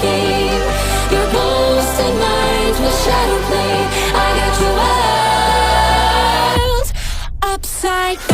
decay. Your ghost and mind will shadow play. I got your world upside down.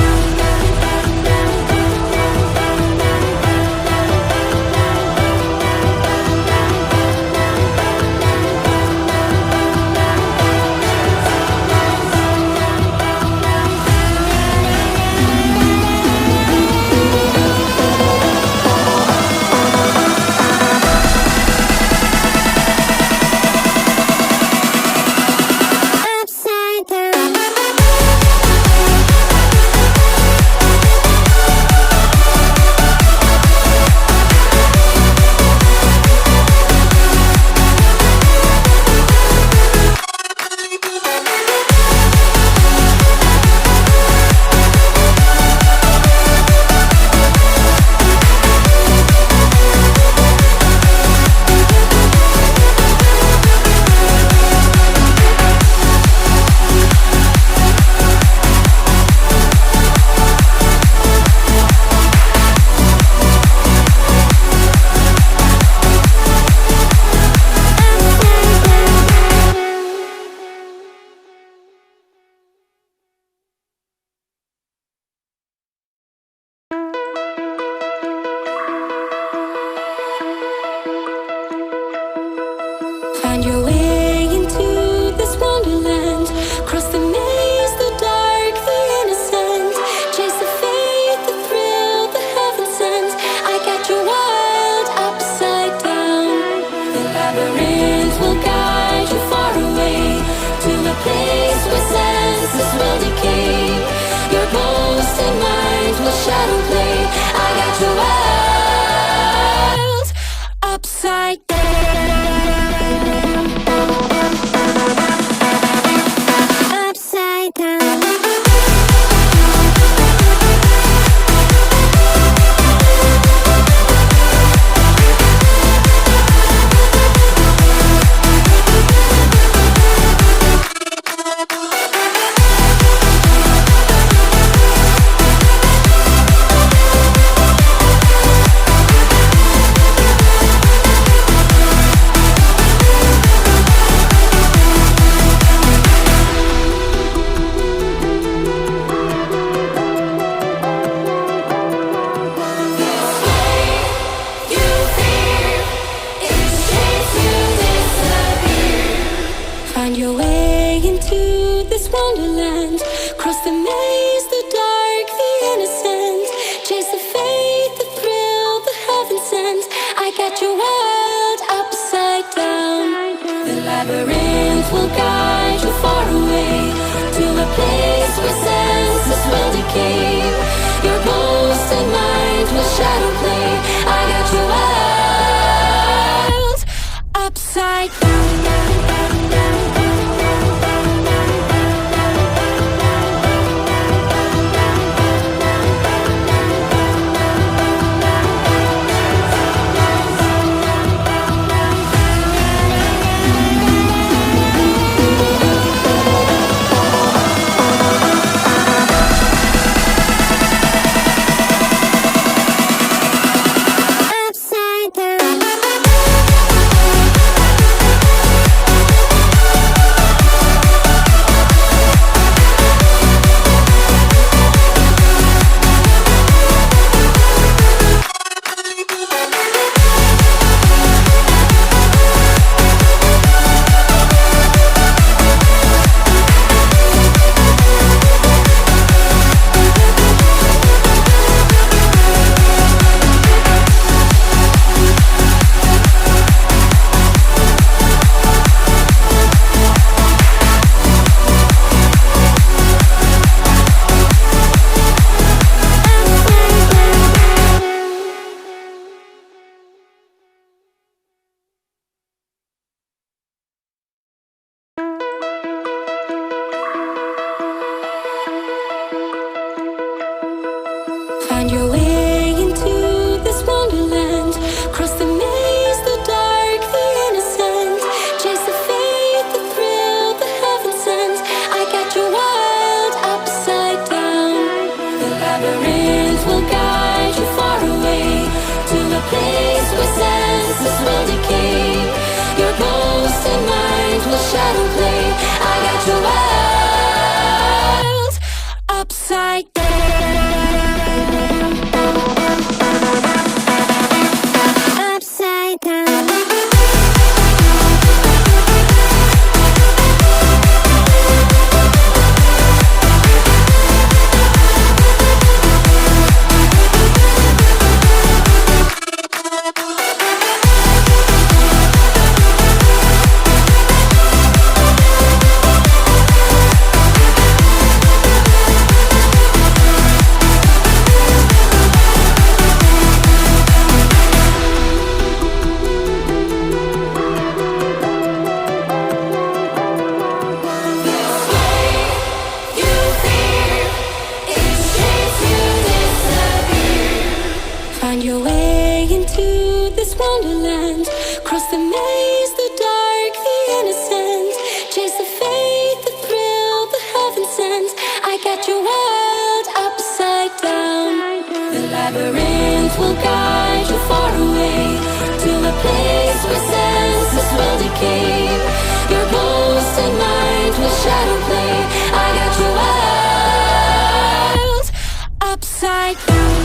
Find your way into this wonderland. Cross the maze, the dark, the innocent. Chase the faith, the thrill, the heaven sent. I got your world upside down. The labyrinth will guide you far away to a place where senses will decay. Your ghost and mind will shadow play. I got your world upside down. Find your way into this wonderland. Cross the maze, the dark, the innocent. Chase the faith, the thrill, the heaven sent. I got your world upside down. The labyrinth will guide you far away to a place where senses will decay. Your ghost and mind will shadow play. I got your world upside down. upside down.